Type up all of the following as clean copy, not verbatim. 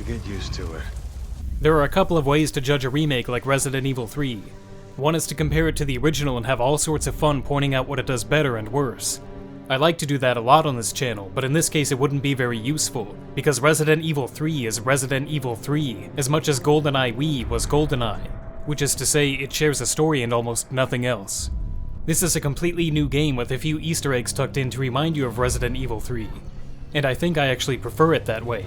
get used to it. There are a couple of ways to judge a remake like Resident Evil 3. One is to compare it to the original and have all sorts of fun pointing out what it does better and worse. I like to do that a lot on this channel, but in this case it wouldn't be very useful, because Resident Evil 3 is Resident Evil 3 as much as GoldenEye Wii was GoldenEye, which is to say it shares a story and almost nothing else. This is a completely new game with a few Easter eggs tucked in to remind you of Resident Evil 3, and I think I actually prefer it that way.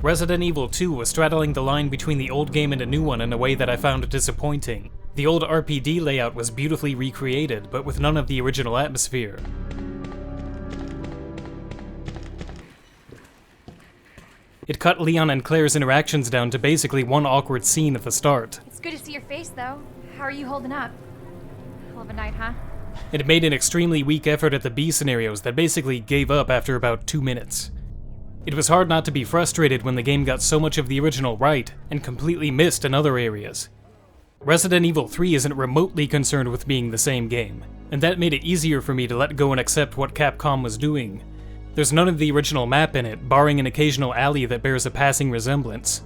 Resident Evil 2 was straddling the line between the old game and a new one in a way that I found disappointing. The old RPD layout was beautifully recreated, but with none of the original atmosphere. It cut Leon and Claire's interactions down to basically one awkward scene at the start. It's good to see your face, though. How are you holding up? Hell of a night, huh? It made an extremely weak effort at the B scenarios that basically gave up after about 2 minutes. It was hard not to be frustrated when the game got so much of the original right, and completely missed in other areas. Resident Evil 3 isn't remotely concerned with being the same game, and that made it easier for me to let go and accept what Capcom was doing. There's none of the original map in it, barring an occasional alley that bears a passing resemblance.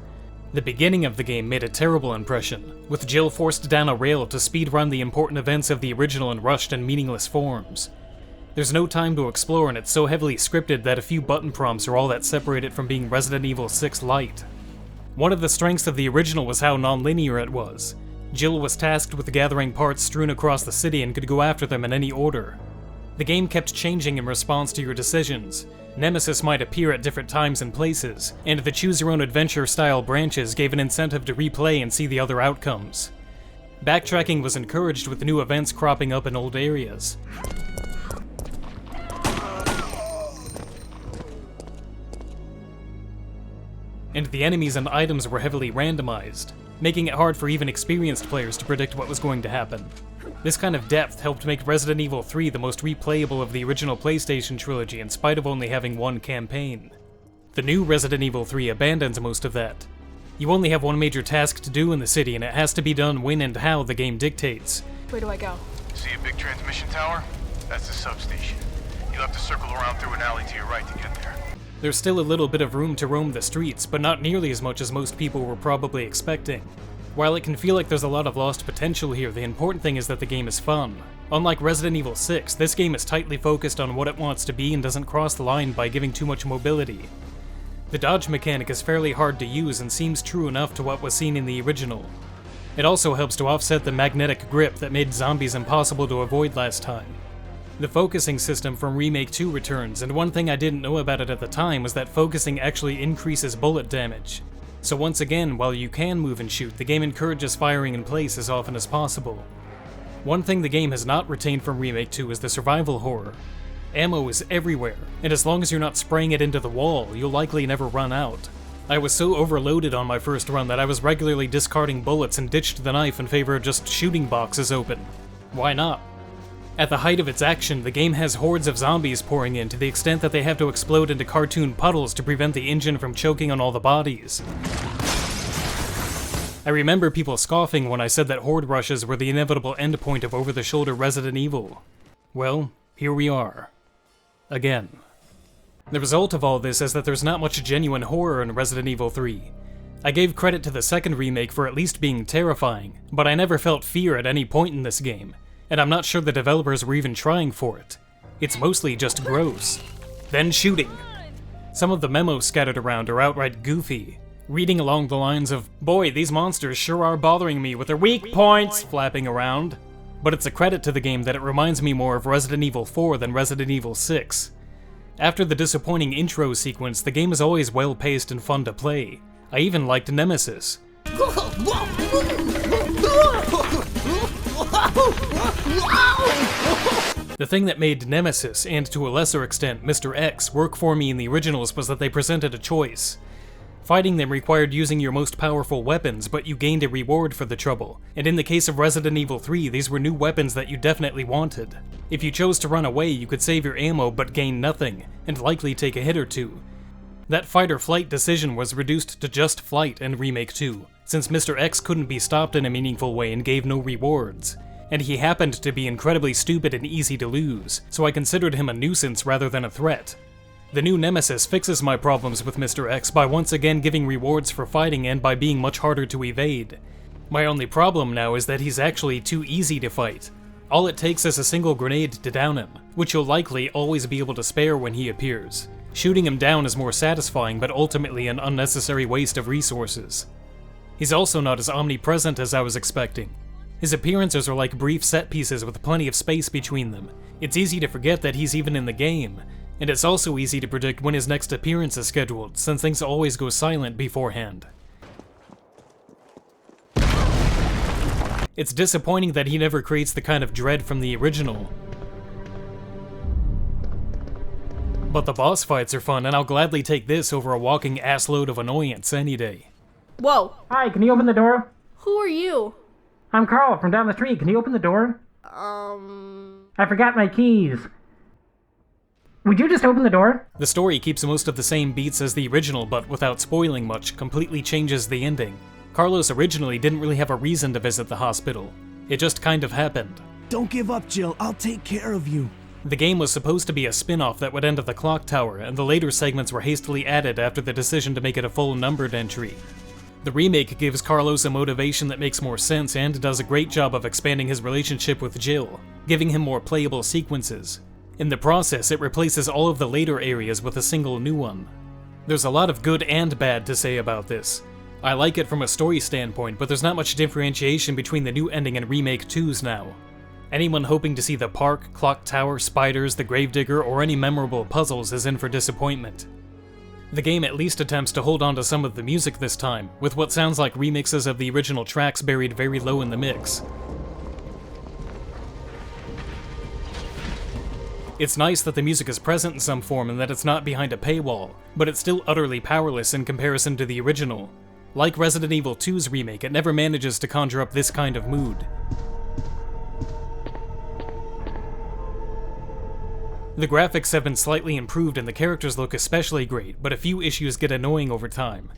The beginning of the game made a terrible impression, with Jill forced down a rail to speedrun the important events of the original in rushed and meaningless forms. There's no time to explore, and it's so heavily scripted that a few button prompts are all that separate it from being Resident Evil 6 Lite. One of the strengths of the original was how nonlinear it was. Jill was tasked with gathering parts strewn across the city and could go after them in any order. The game kept changing in response to your decisions. Nemesis might appear at different times and places, and the choose-your-own-adventure style branches gave an incentive to replay and see the other outcomes. Backtracking was encouraged with new events cropping up in old areas. And the enemies and items were heavily randomized, making it hard for even experienced players to predict what was going to happen. This kind of depth helped make Resident Evil 3 the most replayable of the original PlayStation trilogy in spite of only having one campaign. The new Resident Evil 3 abandons most of that. You only have one major task to do in the city, and it has to be done when and how the game dictates. Where do I go? See a big transmission tower? That's the substation. You'll have to circle around through an alley to your right to get there. There's still a little bit of room to roam the streets, but not nearly as much as most people were probably expecting. While it can feel like there's a lot of lost potential here, the important thing is that the game is fun. Unlike Resident Evil 6, this game is tightly focused on what it wants to be and doesn't cross the line by giving too much mobility. The dodge mechanic is fairly hard to use and seems true enough to what was seen in the original. It also helps to offset the magnetic grip that made zombies impossible to avoid last time. The focusing system from Remake 2 returns, and one thing I didn't know about it at the time was that focusing actually increases bullet damage. So once again, while you can move and shoot, the game encourages firing in place as often as possible. One thing the game has not retained from Remake 2 is the survival horror. Ammo is everywhere, and as long as you're not spraying it into the wall, you'll likely never run out. I was so overloaded on my first run that I was regularly discarding bullets and ditched the knife in favor of just shooting boxes open. Why not? At the height of its action, the game has hordes of zombies pouring in to the extent that they have to explode into cartoon puddles to prevent the engine from choking on all the bodies. I remember people scoffing when I said that horde rushes were the inevitable endpoint of over-the-shoulder Resident Evil. Well, here we are. Again. The result of all this is that there's not much genuine horror in Resident Evil 3. I gave credit to the second remake for at least being terrifying, but I never felt fear at any point in this game. And I'm not sure the developers were even trying for it. It's mostly just gross. Then shooting. Some of the memos scattered around are outright goofy, reading along the lines of, "Boy, these monsters sure are bothering me with their weak points," flapping around. But it's a credit to the game that it reminds me more of Resident Evil 4 than Resident Evil 6. After the disappointing intro sequence, the game is always well-paced and fun to play. I even liked Nemesis. The thing that made Nemesis, and to a lesser extent Mr. X, work for me in the originals was that they presented a choice. Fighting them required using your most powerful weapons, but you gained a reward for the trouble, and in the case of Resident Evil 3, these were new weapons that you definitely wanted. If you chose to run away, you could save your ammo but gain nothing, and likely take a hit or two. That fight-or-flight decision was reduced to just flight in Remake 2, since Mr. X couldn't be stopped in a meaningful way and gave no rewards. And he happened to be incredibly stupid and easy to lose, so I considered him a nuisance rather than a threat. The new Nemesis fixes my problems with Mr. X by once again giving rewards for fighting and by being much harder to evade. My only problem now is that he's actually too easy to fight. All it takes is a single grenade to down him, which you'll likely always be able to spare when he appears. Shooting him down is more satisfying, but ultimately an unnecessary waste of resources. He's also not as omnipresent as I was expecting. His appearances are like brief set pieces with plenty of space between them. It's easy to forget that he's even in the game, and it's also easy to predict when his next appearance is scheduled, since things always go silent beforehand. It's disappointing that he never creates the kind of dread from the original. But the boss fights are fun, and I'll gladly take this over a walking assload of annoyance any day. Whoa. Hi, can you open the door? Who are you? I'm Carl from down the street. Can you open the door? I forgot my keys. Would you just open the door? The story keeps most of the same beats as the original, but without spoiling much, completely changes the ending. Carlos originally didn't really have a reason to visit the hospital. It just kind of happened. Don't give up, Jill. I'll take care of you. The game was supposed to be a spin-off that would end at the clock tower, and the later segments were hastily added after the decision to make it a full numbered entry. The remake gives Carlos a motivation that makes more sense and does a great job of expanding his relationship with Jill, giving him more playable sequences. In the process, it replaces all of the later areas with a single new one. There's a lot of good and bad to say about this. I like it from a story standpoint, but there's not much differentiation between the new ending and Remake 2's now. Anyone hoping to see the park, clock tower, spiders, the gravedigger, or any memorable puzzles is in for disappointment. The game at least attempts to hold on to some of the music this time, with what sounds like remixes of the original tracks buried very low in the mix. It's nice that the music is present in some form and that it's not behind a paywall, but it's still utterly powerless in comparison to the original. Like Resident Evil 2's remake, it never manages to conjure up this kind of mood. The graphics have been slightly improved and the characters look especially great, but a few issues get annoying over time.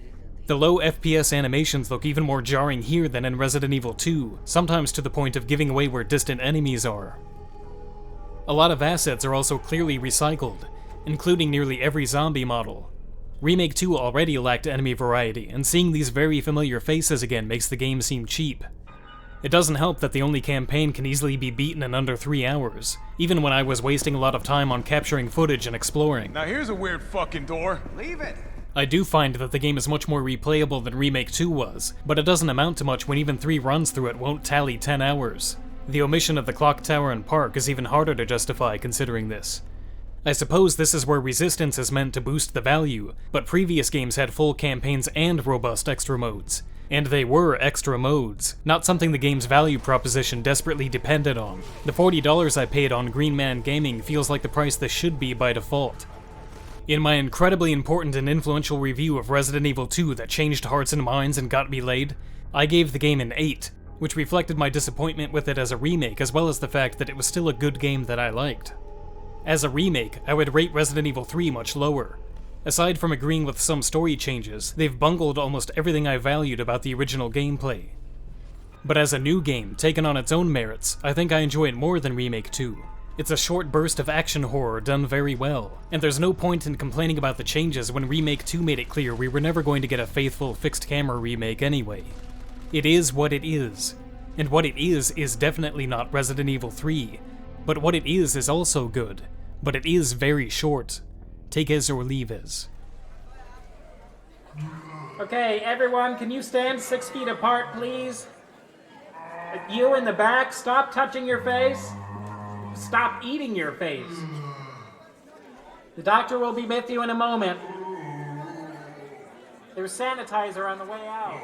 The low FPS animations look even more jarring here than in Resident Evil 2, sometimes to the point of giving away where distant enemies are. A lot of assets are also clearly recycled, including nearly every zombie model. Remake 2 already lacked enemy variety, and seeing these very familiar faces again makes the game seem cheap. It doesn't help that the only campaign can easily be beaten in under 3 hours, even when I was wasting a lot of time on capturing footage and exploring. Now here's a weird fucking door. Leave it. I do find that the game is much more replayable than Remake 2 was, but it doesn't amount to much when even 3 runs through it won't tally 10 hours. The omission of the clock tower and park is even harder to justify considering this. I suppose this is where Resistance is meant to boost the value, but previous games had full campaigns and robust extra modes. And they were extra modes, not something the game's value proposition desperately depended on. The $40 I paid on Green Man Gaming feels like the price this should be by default. In my incredibly important and influential review of Resident Evil 2 that changed hearts and minds and got me laid, I gave the game an 8, which reflected my disappointment with it as a remake as well as the fact that it was still a good game that I liked. As a remake, I would rate Resident Evil 3 much lower. Aside from agreeing with some story changes, they've bungled almost everything I valued about the original gameplay. But as a new game, taken on its own merits, I think I enjoy it more than Remake 2. It's a short burst of action horror done very well, and there's no point in complaining about the changes when Remake 2 made it clear we were never going to get a faithful fixed camera remake anyway. It is what it is, and what it is definitely not Resident Evil 3, but what it is also good, but it is very short. Take as or leave as. Okay, everyone, can you stand 6 feet apart, please? You in the back, stop touching your face. Stop eating your face. The doctor will be with you in a moment. There's sanitizer on the way out.